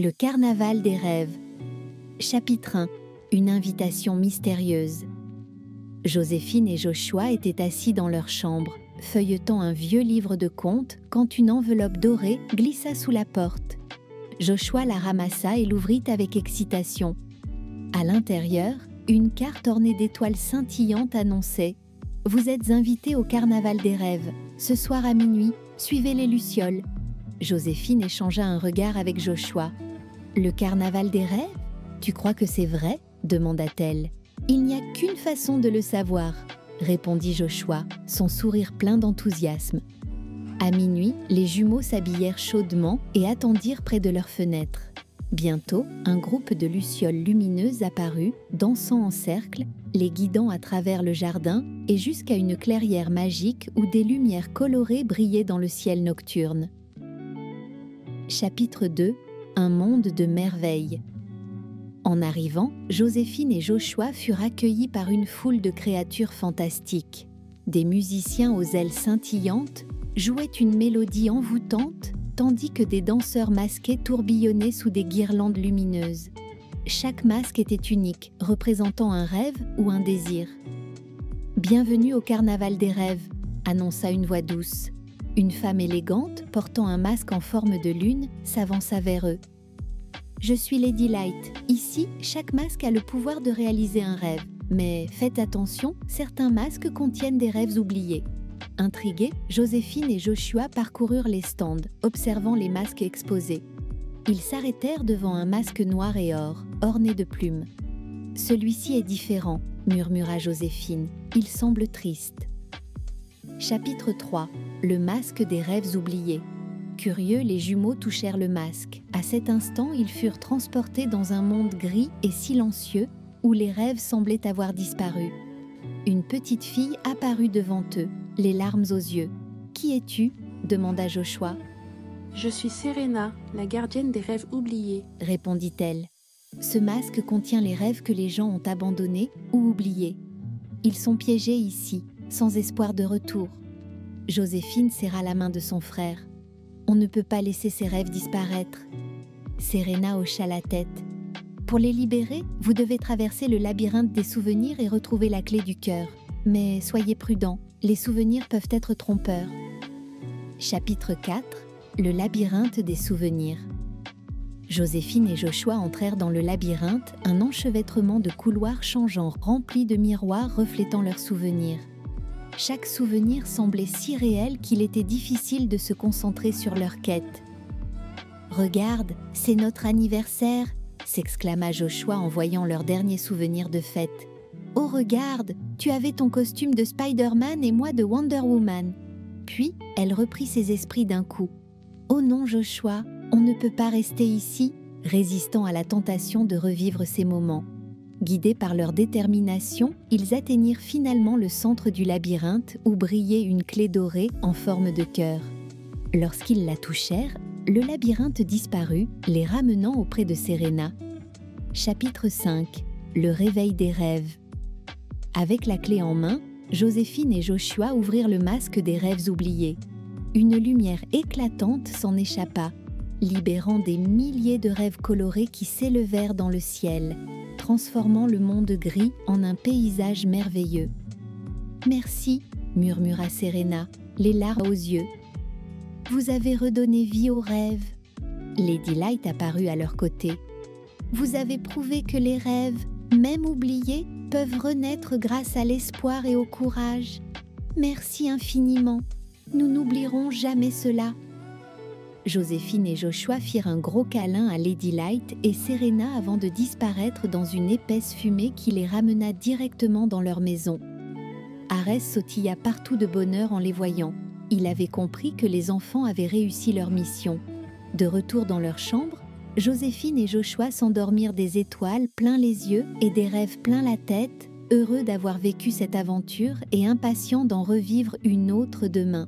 Le carnaval des rêves. Chapitre 1. Une invitation mystérieuse. Joséphine et Joshua étaient assis dans leur chambre, feuilletant un vieux livre de contes quand une enveloppe dorée glissa sous la porte. Joshua la ramassa et l'ouvrit avec excitation. À l'intérieur, une carte ornée d'étoiles scintillantes annonçait « Vous êtes invités au carnaval des rêves. Ce soir à minuit, suivez les lucioles. » Joséphine échangea un regard avec Joshua. « Le carnaval des rêves ? Tu crois que c'est vrai ?» demanda-t-elle. « Il n'y a qu'une façon de le savoir, » répondit Joshua, son sourire plein d'enthousiasme. À minuit, les jumeaux s'habillèrent chaudement et attendirent près de leur fenêtre. Bientôt, un groupe de lucioles lumineuses apparut, dansant en cercle, les guidant à travers le jardin et jusqu'à une clairière magique où des lumières colorées brillaient dans le ciel nocturne. Chapitre 2. Un monde de merveilles. En arrivant, Joséphine et Joshua furent accueillis par une foule de créatures fantastiques. Des musiciens aux ailes scintillantes jouaient une mélodie envoûtante, tandis que des danseurs masqués tourbillonnaient sous des guirlandes lumineuses. Chaque masque était unique, représentant un rêve ou un désir. « Bienvenue au carnaval des rêves », annonça une voix douce. Une femme élégante, portant un masque en forme de lune, s'avança vers eux. « Je suis Lady Light. Ici, chaque masque a le pouvoir de réaliser un rêve. Mais faites attention, certains masques contiennent des rêves oubliés. » Intrigués, Joséphine et Joshua parcoururent les stands, observant les masques exposés. Ils s'arrêtèrent devant un masque noir et or, orné de plumes. « Celui-ci est différent, » murmura Joséphine. « Il semble triste. » Chapitre 3. Le masque des rêves oubliés. Curieux, les jumeaux touchèrent le masque. À cet instant, ils furent transportés dans un monde gris et silencieux où les rêves semblaient avoir disparu. Une petite fille apparut devant eux, les larmes aux yeux. « Qui es-tu » demanda Joshua. « Je suis Serena, la gardienne des rêves oubliés, » répondit-elle. « Ce masque contient les rêves que les gens ont abandonnés ou oubliés. Ils sont piégés ici, sans espoir de retour. » Joséphine serra la main de son frère. « On ne peut pas laisser ces rêves disparaître. » Serena hocha la tête. « Pour les libérer, vous devez traverser le labyrinthe des souvenirs et retrouver la clé du cœur. Mais soyez prudents, les souvenirs peuvent être trompeurs. » Chapitre 4. Le labyrinthe des souvenirs. Joséphine et Joshua entrèrent dans le labyrinthe, un enchevêtrement de couloirs changeants remplis de miroirs reflétant leurs souvenirs. Chaque souvenir semblait si réel qu'il était difficile de se concentrer sur leur quête. « Regarde, c'est notre anniversaire !» s'exclama Joshua en voyant leur dernier souvenir de fête. « Oh regarde, tu avais ton costume de Spider-Man et moi de Wonder Woman !» Puis, elle reprit ses esprits d'un coup. « Oh non Joshua, on ne peut pas rester ici !» résistant à la tentation de revivre ces moments. Guidés par leur détermination, ils atteignirent finalement le centre du labyrinthe où brillait une clé dorée en forme de cœur. Lorsqu'ils la touchèrent, le labyrinthe disparut, les ramenant auprès de Serena. Chapitre 5. Le réveil des rêves. Avec la clé en main, Joséphine et Joshua ouvrirent le masque des rêves oubliés. Une lumière éclatante s'en échappa, libérant des milliers de rêves colorés qui s'élevèrent dans le ciel, transformant le monde gris en un paysage merveilleux. « Merci » murmura Serena, les larmes aux yeux. « Vous avez redonné vie aux rêves. » Lady Light apparut à leur côté. « Vous avez prouvé que les rêves, même oubliés, peuvent renaître grâce à l'espoir et au courage. Merci infiniment. Nous n'oublierons jamais cela. » Joséphine et Joshua firent un gros câlin à Lady Light et Serena avant de disparaître dans une épaisse fumée qui les ramena directement dans leur maison. Arès sautilla partout de bonheur en les voyant. Il avait compris que les enfants avaient réussi leur mission. De retour dans leur chambre, Joséphine et Joshua s'endormirent des étoiles plein les yeux et des rêves plein la tête, heureux d'avoir vécu cette aventure et impatients d'en revivre une autre demain.